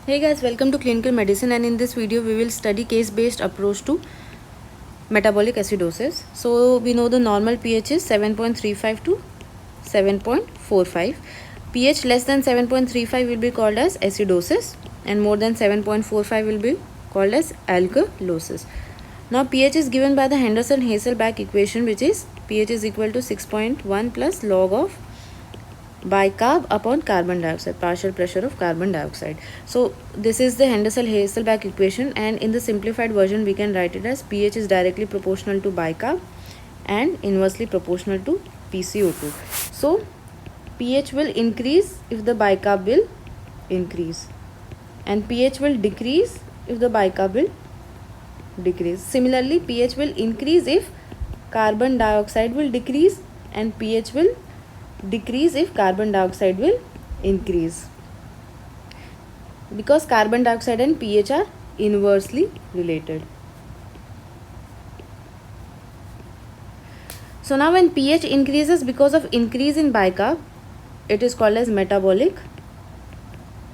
Hey guys, welcome to Clinical Medicine, and in this video we will study case-based approach to metabolic acidosis. So we know the normal pH is 7.35 to 7.45. pH less than 7.35 will be called as acidosis and more than 7.45 will be called as alkalosis. Now pH is given by the Henderson-Hasselbalch equation, which is pH is equal to 6.1 plus log of bicarb upon carbon dioxide, partial pressure of carbon dioxide. So this is the Henderson-Hasselbalch equation, and in the simplified version we can write it as pH is directly proportional to bicarb and inversely proportional to PCO2. So pH will increase if the bicarb will increase, and pH will decrease if the bicarb will decrease. Similarly, pH will increase if carbon dioxide will decrease, and pH will decrease if carbon dioxide will increase, because carbon dioxide and pH are inversely related. So now when pH increases because of increase in bicarb, it is called as metabolic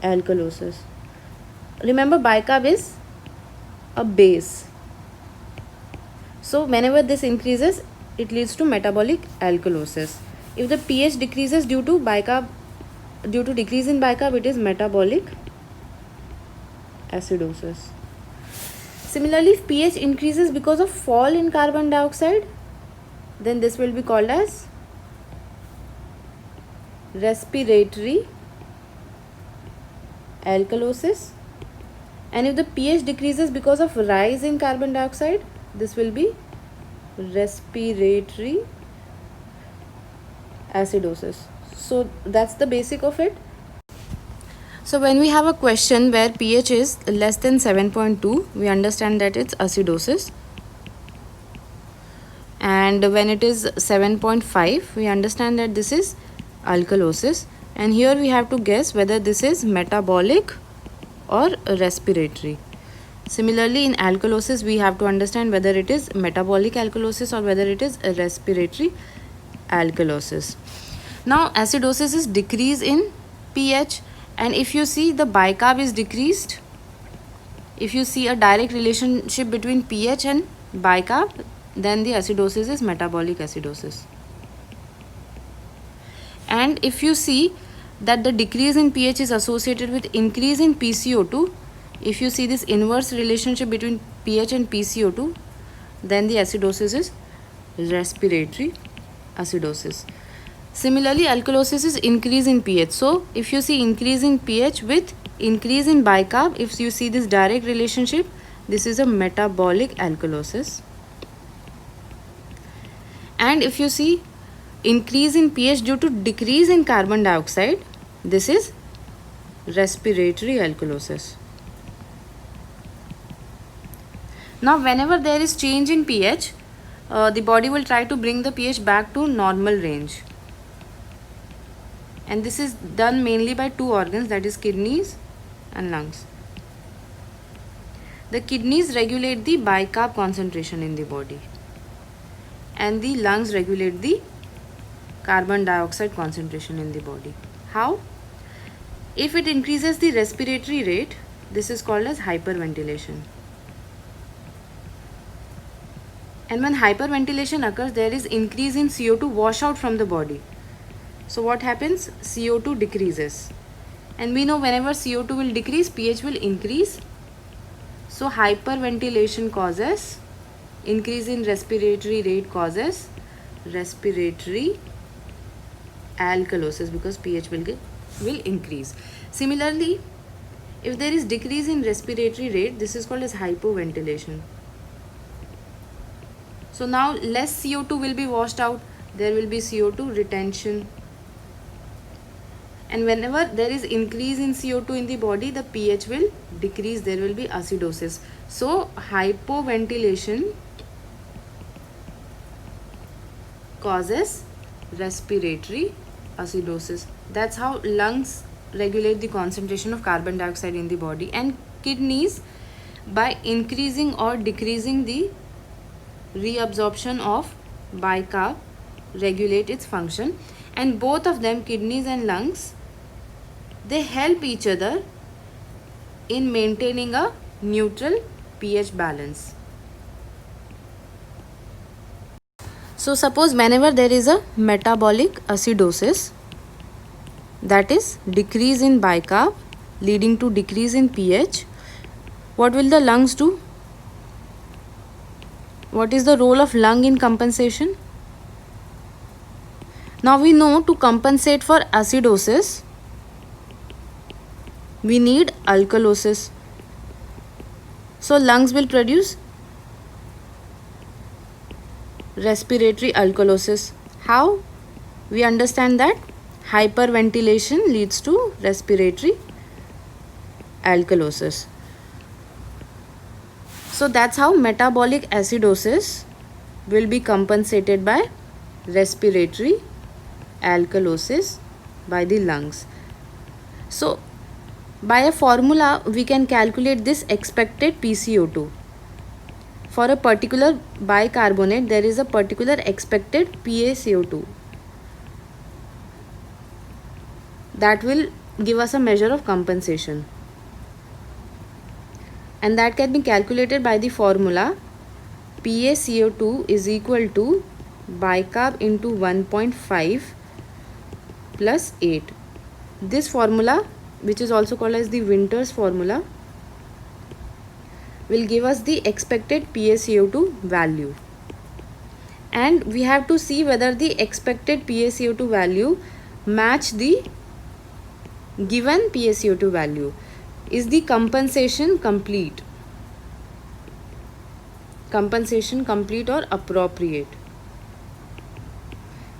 alkalosis. Remember, bicarb is a base, so whenever this increases it leads to metabolic alkalosis. If the pH decreases due to decrease in bicarb, it is metabolic acidosis. Similarly, if pH increases because of fall in carbon dioxide, then this will be called as respiratory alkalosis. And if the pH decreases because of rise in carbon dioxide, this will be respiratory acidosis. So that's the basic of it. So when we have a question where pH is less than 7.2, we understand that it's acidosis. And when it is 7.5, we understand that this is alkalosis. And here we have to guess whether this is metabolic or respiratory. Similarly, in alkalosis, we have to understand whether it is metabolic alkalosis or whether it is a respiratory alkalosis. Now, acidosis is decrease in pH, and if you see the bicarb is decreased, if you see a direct relationship between pH and bicarb, then the acidosis is metabolic acidosis. And if you see that the decrease in pH is associated with increase in PCO2, if you see this inverse relationship between pH and PCO2, then the acidosis is respiratory acidosis. Similarly, alkalosis is increase in pH. So if you see increase in pH with increase in bicarb, if you see this direct relationship, this is a metabolic alkalosis. And if you see increase in pH due to decrease in carbon dioxide, this is respiratory alkalosis. Now whenever there is change in pH, the body will try to bring the pH back to normal range, and this is done mainly by two organs, that is kidneys and lungs. The kidneys regulate the bicarb concentration in the body, and the lungs regulate the carbon dioxide concentration in the body. How? If it increases the respiratory rate, this is called as hyperventilation. And when hyperventilation occurs, there is increase in CO2 washout from the body. So what happens? CO2 decreases. And we know whenever CO2 will decrease, pH will increase. So hyperventilation causes increase in respiratory rate, causes respiratory alkalosis, because pH will increase. Similarly, if there is decrease in respiratory rate, this is called as hypoventilation. So now less CO2 will be washed out, there will be CO2 retention. And whenever there is increase in CO2 in the body, the pH will decrease, there will be acidosis. So hypoventilation causes respiratory acidosis. That's how lungs regulate the concentration of carbon dioxide in the body, and kidneys, by increasing or decreasing the reabsorption of bicarb, regulate its function. And both of them, kidneys and lungs, they help each other in maintaining a neutral pH balance. So suppose whenever there is a metabolic acidosis, that is decrease in bicarb leading to decrease in pH, what will the lungs do? What is the role of lung in compensation? Now we know to compensate for acidosis, we need alkalosis. So lungs will produce respiratory alkalosis. How? We understand that hyperventilation leads to respiratory alkalosis. So that's how metabolic acidosis will be compensated by respiratory alkalosis by the lungs. So by a formula we can calculate this expected PCO2. For a particular bicarbonate there is a particular expected PaCO2 that will give us a measure of compensation, and that can be calculated by the formula PaCO2 is equal to bicarb into 1.5 plus 8. This formula, which is also called as the Winter's formula, will give us the expected PaCO2 value, and we have to see whether the expected PaCO2 value match the given PaCO2 value. Is the compensation complete? Compensation complete or appropriate?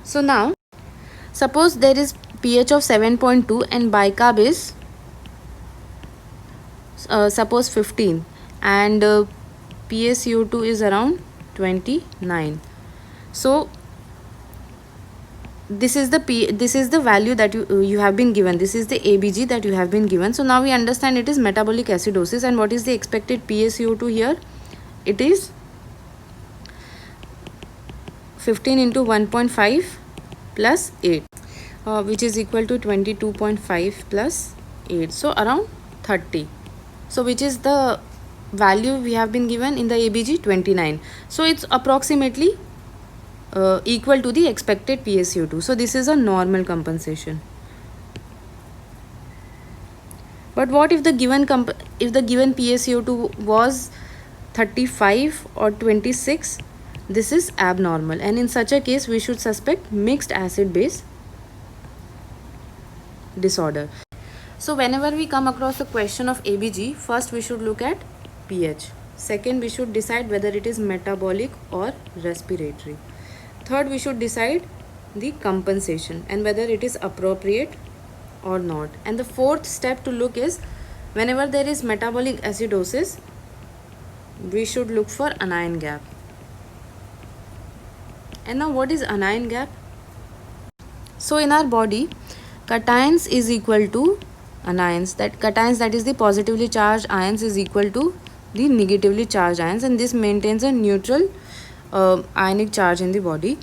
So now suppose there is pH of 7.2 and bicarb is suppose 15 and PaCO2 is around 29. So this is the value that you have been given. This is the ABG that you have been given. So now we understand it is metabolic acidosis, and what is the expected PaCO2 here? It is 15 into 1.5 plus 8, which is equal to 22.5 plus 8, so around 30. So which is the value we have been given in the ABG? 29. So it's approximately equal to the expected PaCO2. So this is a normal compensation. But what if the given PaCO2 was 35 or 26? This is abnormal, and in such a case we should suspect mixed acid base disorder. So whenever we come across a question of ABG, first we should look at pH. Second, we should decide whether it is metabolic or respiratory. Third, we should decide the compensation and whether it is appropriate or not. And the fourth step to look is whenever there is metabolic acidosis, we should look for anion gap. And now what is anion gap? So in our body, cations is equal to anions. Cations, that is the positively charged ions, is equal to the negatively charged ions, and this maintains a neutral ionic charge in the body.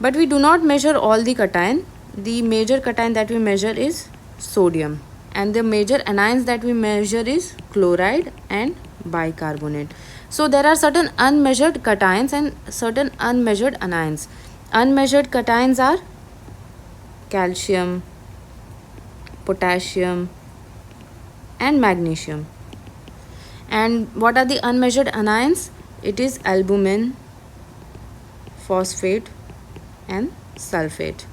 But we do not measure all the cation. The major cation that we measure is sodium, and the major anions that we measure is chloride and bicarbonate. So there are certain unmeasured cations and certain unmeasured anions. Unmeasured cations are calcium, potassium and magnesium. And what are the unmeasured anions? It is albumin, phosphate and sulfate.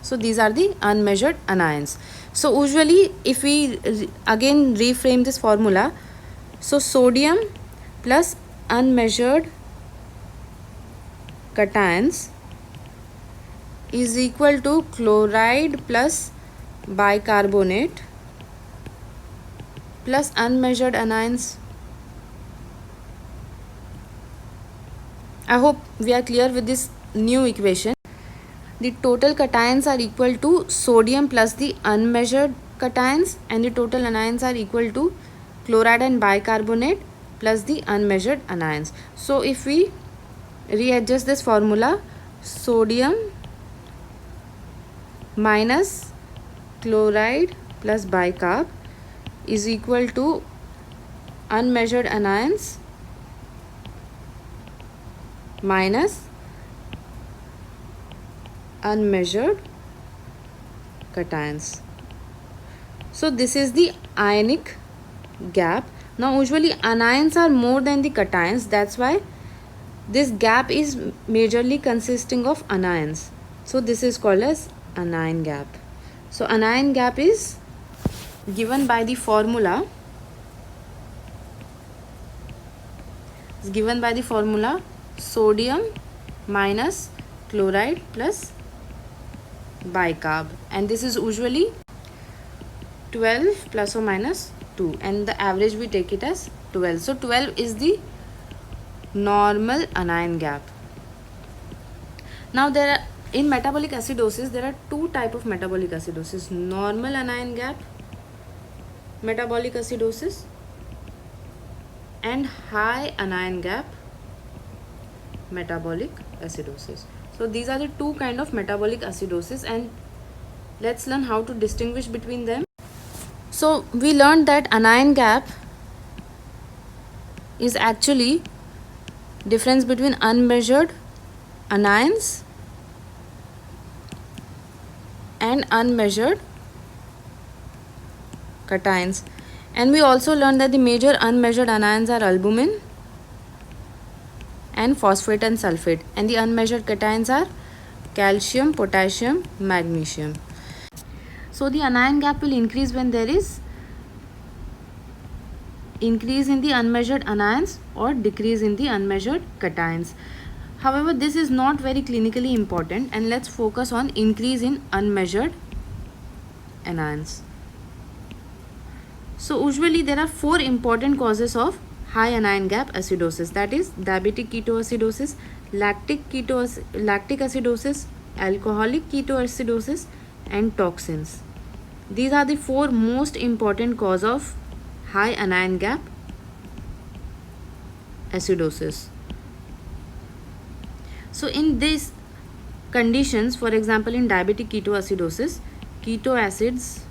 So these are the unmeasured anions. So usually if we again reframe this formula, so sodium plus unmeasured cations is equal to chloride plus bicarbonate plus unmeasured anions. I hope we are clear with this new equation. The total cations are equal to sodium plus the unmeasured cations, and the total anions are equal to chloride and bicarbonate plus the unmeasured anions. So if we readjust this formula, sodium minus chloride plus bicarb is equal to unmeasured anions minus unmeasured cations. So this is the ionic gap. Now usually anions are more than the cations, that's why this gap is majorly consisting of anions. So this is called as anion gap. So anion gap is given by the formula. It's given by the formula sodium minus chloride plus bicarb, and this is usually 12 plus or minus 2, and the average we take it as 12. So 12 is the normal anion gap. Now in metabolic acidosis there are two types of metabolic acidosis: normal anion gap metabolic acidosis and high anion gap metabolic acidosis. So these are the two kind of metabolic acidosis, and let's learn how to distinguish between them. So we learned that anion gap is actually difference between unmeasured anions and unmeasured cations. And we also learned that the major unmeasured anions are albumin and phosphate and sulfate, and the unmeasured cations are calcium, potassium, magnesium. So the anion gap will increase when there is increase in the unmeasured anions or decrease in the unmeasured cations. However, this is not very clinically important, and let's focus on increase in unmeasured anions. So usually there are four important causes of high anion gap acidosis, that is diabetic ketoacidosis, lactic acidosis, alcoholic ketoacidosis, and toxins. These are the four most important cause of high anion gap acidosis. So in these conditions, for example in diabetic ketoacidosis, keto acids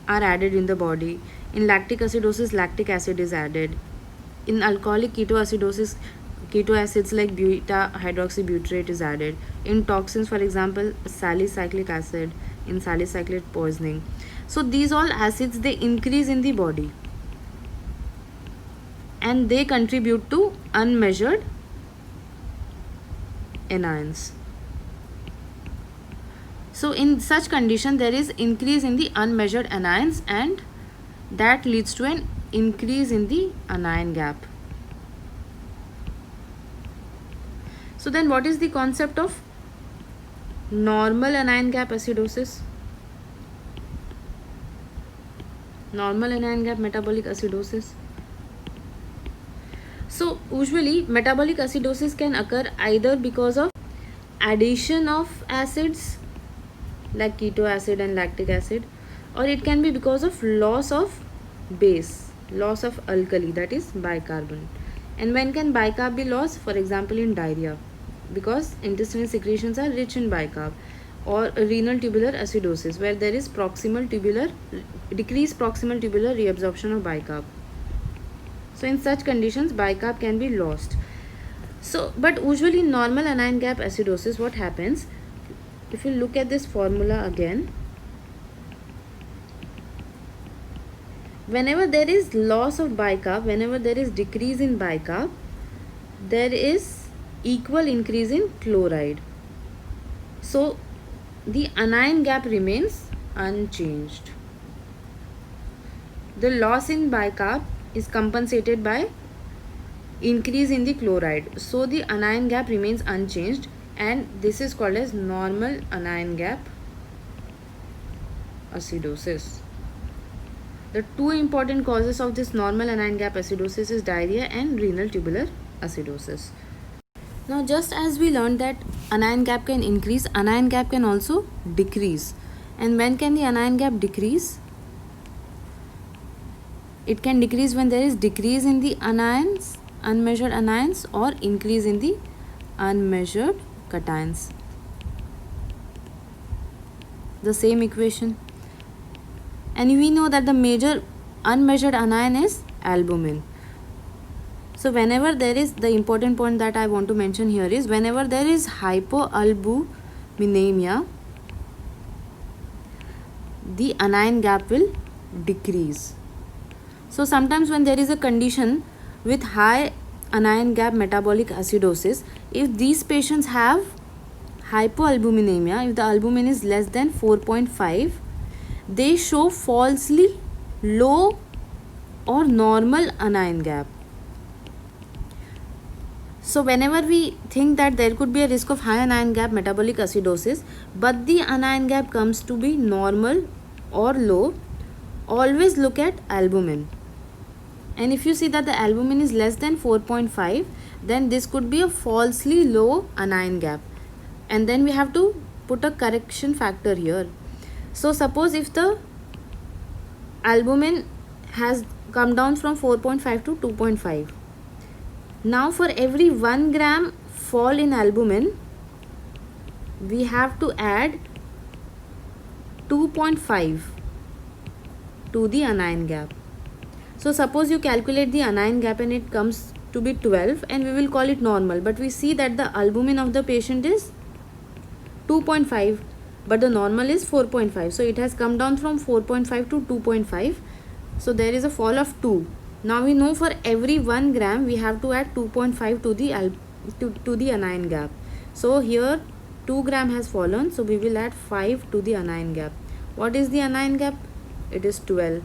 are added in the body. In lactic acidosis, lactic acid is added. In alcoholic ketoacidosis, keto acids like beta hydroxybutyrate is added. In toxins, for example, salicylic acid, in salicylic poisoning. So these all acids, they increase in the body and they contribute to unmeasured anions. So in such condition there is increase in the unmeasured anions, and that leads to an increase in the anion gap. So then what is the concept of normal anion gap acidosis? Normal anion gap metabolic acidosis. So usually metabolic acidosis can occur either because of addition of acids like keto acid and lactic acid, or it can be because of loss of base, loss of alkali, that is bicarbonate. And when can bicarb be lost? For example in diarrhea, because intestinal secretions are rich in bicarb, or renal tubular acidosis where there is decreased proximal tubular reabsorption of bicarb. So in such conditions bicarb can be lost. So but usually in normal anion gap acidosis, what happens, if you look at this formula again, whenever there is loss of bicarb, whenever there is decrease in bicarb, there is equal increase in chloride. So the anion gap remains unchanged. The loss in bicarb is compensated by increase in the chloride. So the anion gap remains unchanged, and this is called as normal anion gap acidosis. The two important causes of this normal anion gap acidosis is diarrhea and renal tubular acidosis. Now just as we learned that anion gap can increase, anion gap can also decrease. And when can the anion gap decrease? It can decrease when there is decrease in the anions, unmeasured anions, or increase in the unmeasured cations. The same equation. and we know that the major unmeasured anion is albumin. So whenever there is, the important point that I want to mention here is, whenever there is hypoalbuminemia, the anion gap will decrease. So sometimes when there is a condition with high anion gap metabolic acidosis, if these patients have hypoalbuminemia, if the albumin is less than 4.5, they show falsely low or normal anion gap. So whenever we think that there could be a risk of high anion gap metabolic acidosis, but the anion gap comes to be normal or low, always look at albumin. And if you see that the albumin is less than 4.5, then this could be a falsely low anion gap. And then we have to put a correction factor here. So suppose if the albumin has come down from 4.5 to 2.5. Now for every 1 gram fall in albumin, we have to add 2.5 to the anion gap. So suppose you calculate the anion gap and it comes to be 12, and we will call it normal, but we see that the albumin of the patient is 2.5, but the normal is 4.5. So it has come down from 4.5 to 2.5. So there is a fall of 2. Now we know for every 1 gram we have to add 2.5 to the anion gap. So here 2 gram has fallen, so we will add 5 to the anion gap. What is the anion gap? It is 12.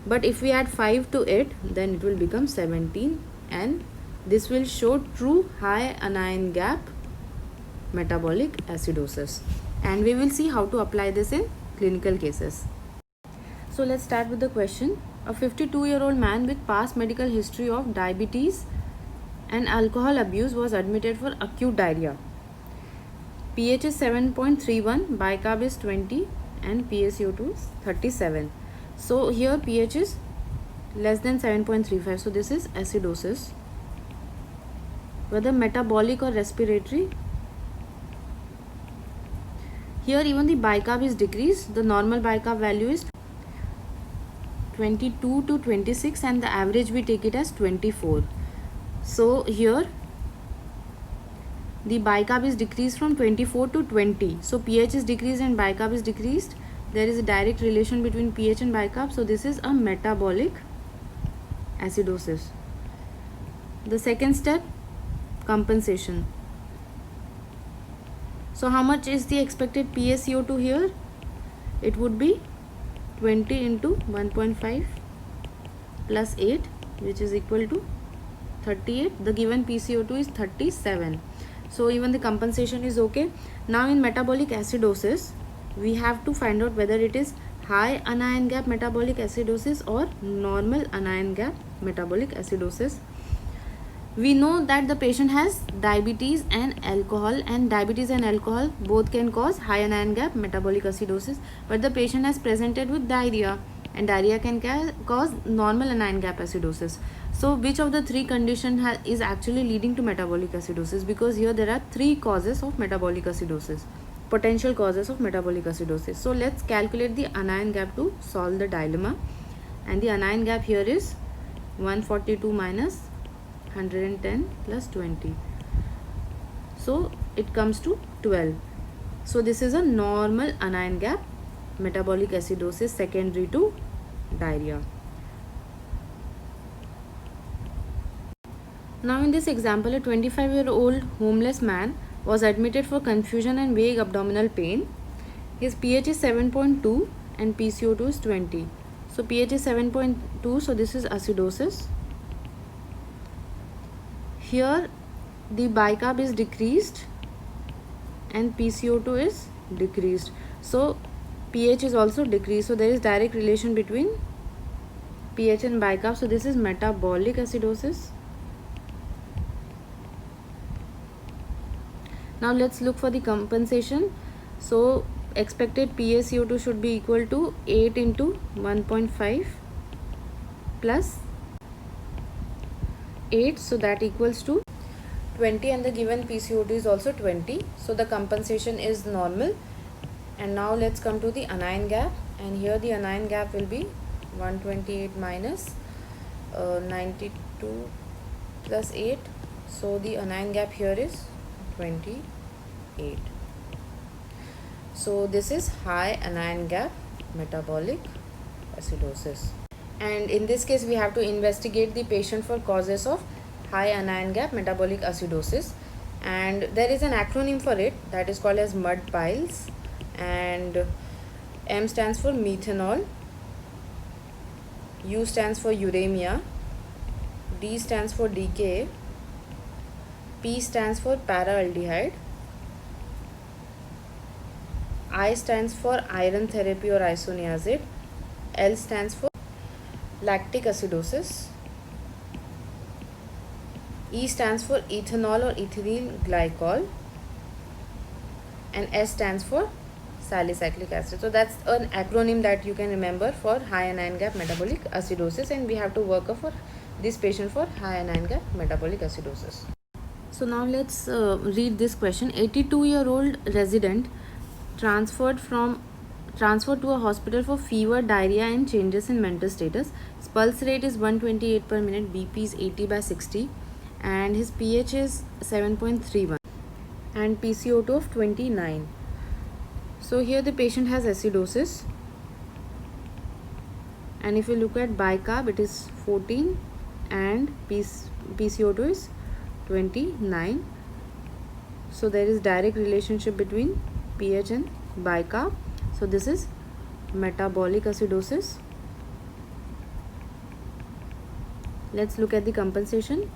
But if we add 5 to it, then it will become 17, and this will show true high anion gap metabolic acidosis. And we will see how to apply this in clinical cases. So let's start with the question. A 52-year-old man with past medical history of diabetes and alcohol abuse was admitted for acute diarrhea. pH is 7.31, bicarb is 20, and PaCO2 is 37. So here pH is less than 7.35. So this is acidosis. Whether metabolic or respiratory, here even the bicarb is decreased. The normal bicarb value is 22 to 26, and the average we take it as 24. So here the bicarb is decreased from 24 to 20. So pH is decreased and bicarb is decreased. There is a direct relation between pH and bicarb. So this is a metabolic acidosis. The second step, compensation. So how much is the expected PaCO2 here? It would be 20 into 1.5 plus 8, which is equal to 38. The given PaCO2 is 37. So even the compensation is okay. Now in metabolic acidosis, we have to find out whether it is high anion gap metabolic acidosis or normal anion gap metabolic acidosis. We know that the patient has diabetes and alcohol, and diabetes and alcohol both can cause high anion gap metabolic acidosis, but the patient has presented with diarrhea, and diarrhea can cause normal anion gap acidosis. So which of the three conditions is actually leading to metabolic acidosis? Because here there are three causes of metabolic acidosis, potential causes of metabolic acidosis. So let's calculate the anion gap to solve the dilemma, and the anion gap here is 142 minus 110 plus 20. So it comes to 12. So this is a normal anion gap metabolic acidosis secondary to diarrhea. Now in this example, a 25-year-old homeless man was admitted for confusion and vague abdominal pain. His pH is 7.2 and PaCO2 is 20. So pH is 7.2, so this is acidosis. Here the bicarb is decreased and PaCO2 is decreased. So pH is also decreased. So there is direct relation between pH and bicarb. So this is metabolic acidosis. Now let's look for the compensation. So expected PaCO2 should be equal to 8 into 1.5 plus 8, so that equals to 20, and the given PaCO2 is also 20. So the compensation is normal. And now let's come to the anion gap and here the anion gap will be 128 minus 92 plus 8. So the anion gap here is 28. So this is high anion gap metabolic acidosis, and in this case we have to investigate the patient for causes of high anion gap metabolic acidosis, and there is an acronym for it that is called as mud piles, and M stands for methanol, U stands for uremia, D stands for DKA, P stands for paraaldehyde, I stands for iron therapy or isoniazid, L stands for lactic acidosis, E stands for ethanol or ethylene glycol, and S stands for salicylic acid. So that's an acronym that you can remember for high anion gap metabolic acidosis, and we have to work up for this patient for high anion gap metabolic acidosis. So now let's read this question. 82-year-old resident transferred to a hospital for fever, diarrhea and changes in mental status. His pulse rate is 128 per minute, BP is 80/60, and his pH is 7.31 and PCO2 of 29. So here the patient has acidosis, and if you look at bicarb, it is 14 and PCO2 is 29. So there is direct relationship between pH and bicarb. So this is metabolic acidosis. Let's look at the compensation.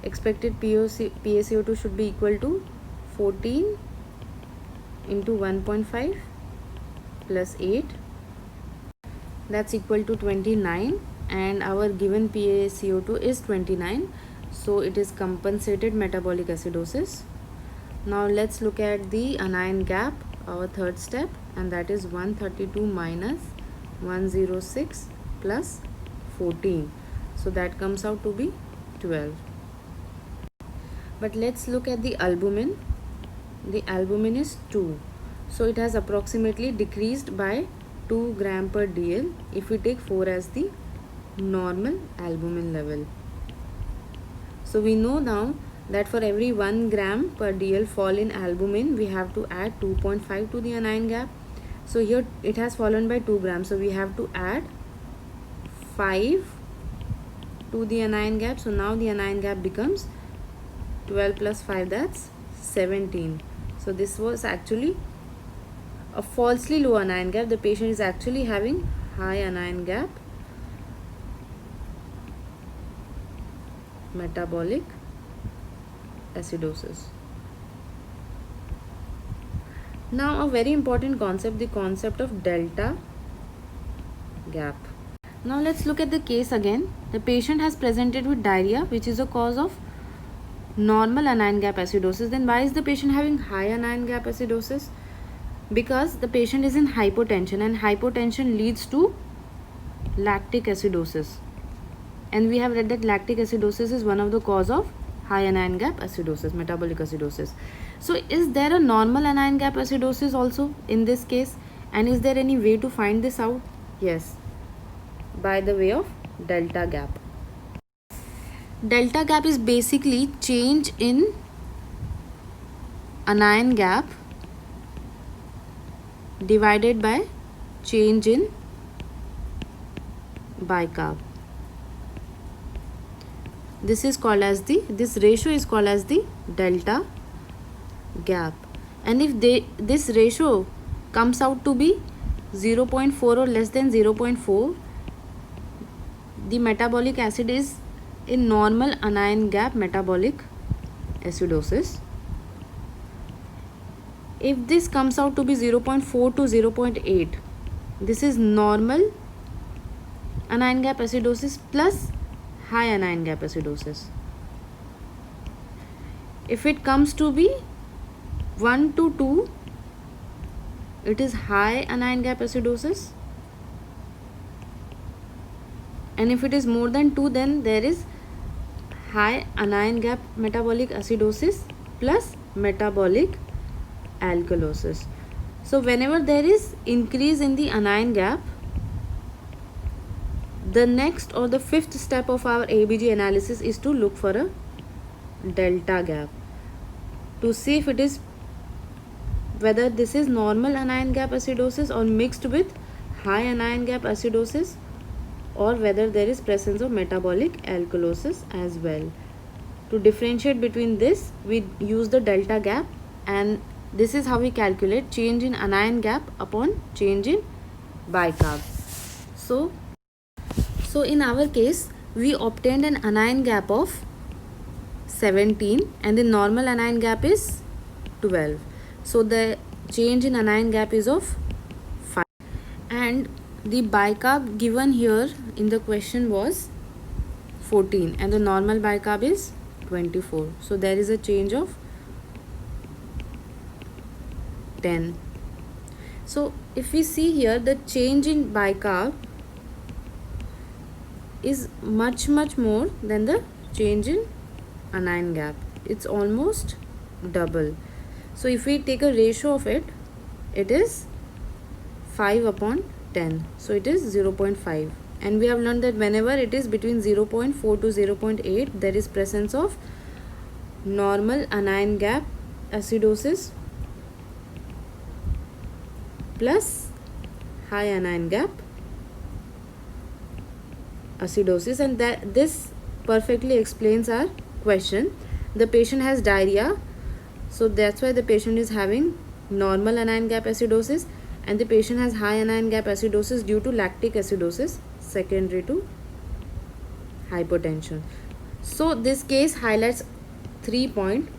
Expected PaCO2 should be equal to 14 into 1.5 plus 8, that's equal to 29, and our given PaCO2 is 29, so it is compensated metabolic acidosis. Now let's look at the anion gap, our third step, and that is 132 minus 106 plus 14, so that comes out to be 12. But let's look at the albumin. The albumin is 2, so it has approximately decreased by 2 gram per dl if we take 4 as the normal albumin level. So we know now that for every 1 gram per dl fall in albumin, we have to add 2.5 to the anion gap. So here it has fallen by 2 grams, so we have to add 5 to the anion gap. So now the anion gap becomes 12 plus 5, that's 17. So this was actually a falsely low anion gap. The patient is actually having high anion gap metabolic acidosis. Now a very important concept, the concept of delta gap. Now let's look at the case again. The patient has presented with diarrhea, which is a cause of normal anion gap acidosis. Then why is the patient having high anion gap acidosis? Because the patient is in hypotension, and hypotension leads to lactic acidosis, and we have read that lactic acidosis is one of the cause of high anion gap acidosis, metabolic acidosis. So is there a normal anion gap acidosis also in this case, and is there any way to find this out? Yes, by the way of delta gap. Delta gap is basically change in anion gap divided by change in bicarb. This ratio is called as the delta gap, and if this ratio comes out to be 0.4 or less than 0.4, the metabolic acid is in normal anion gap metabolic acidosis. If this comes out to be 0.4 to 0.8, this is normal anion gap acidosis plus high anion gap acidosis. If it comes to be 1 to 2, it is high anion gap acidosis, and if it is more than 2, then there is high anion gap metabolic acidosis plus metabolic alkalosis. So whenever there is increase in the anion gap, the next or the fifth step of our ABG analysis is to look for a delta gap to see if it is whether this is normal anion gap acidosis or mixed with high anion gap acidosis, or whether there is presence of metabolic alkalosis as well. To differentiate between this, we use the delta gap, and this is how we calculate change in anion gap upon change in bicarb. So in our case, we obtained an anion gap of 17 and the normal anion gap is 12. So the change in anion gap is of 5, and the bicarb given here in the question was 14 and the normal bicarb is 24. So there is a change of 10. So if we see here, the change in bicarb is much more than the change in anion gap. It's almost double. So if we take a ratio of it, it is 5/10. So it is 0.5. And we have learned that whenever it is between 0.4 to 0.8, there is presence of normal anion gap acidosis plus high anion gap acidosis, and that this perfectly explains our question. The patient has diarrhea, so that's why the patient is having normal anion gap acidosis, and the patient has high anion gap acidosis due to lactic acidosis secondary to hypotension. So this case highlights 3 points.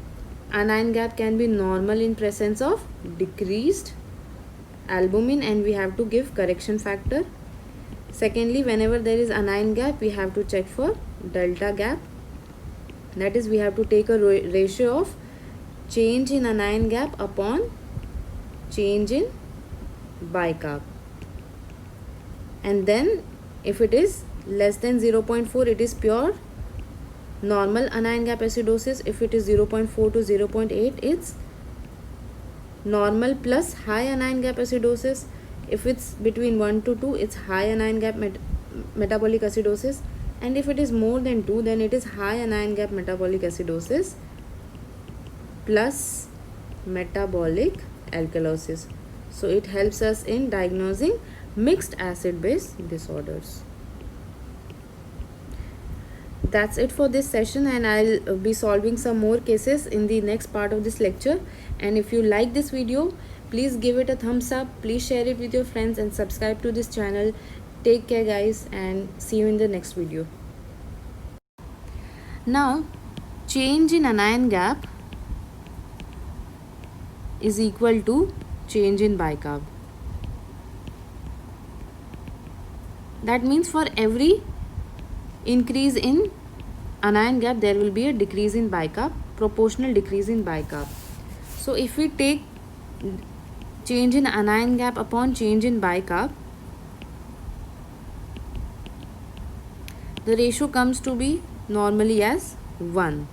Anion gap can be normal in presence of decreased albumin, and we have to give correction factor. Secondly, whenever there is anion gap, we have to check for delta gap. That is, we have to take a ratio of change in anion gap upon change in bicarb. And then if it is less than 0.4, it is pure normal anion gap acidosis. If it is 0.4 to 0.8, it's normal plus high anion gap acidosis. If it's between 1 to 2, it's high anion gap metabolic acidosis, and if it is more than 2, then it is high anion gap metabolic acidosis plus metabolic alkalosis. So it helps us in diagnosing mixed acid base disorders. That's it for this session, and I'll be solving some more cases in the next part of this lecture. And if you like this video, please give it a thumbs up, please share it with your friends, and subscribe to this channel. Take care guys, and see you in the next video. Now, change in anion gap is equal to change in bicarb. That means for every increase in anion gap, there will be a decrease in bicarb, proportional decrease in bicarb. So if we take change in anion gap upon change in bicarb, the ratio comes to be normally as 1.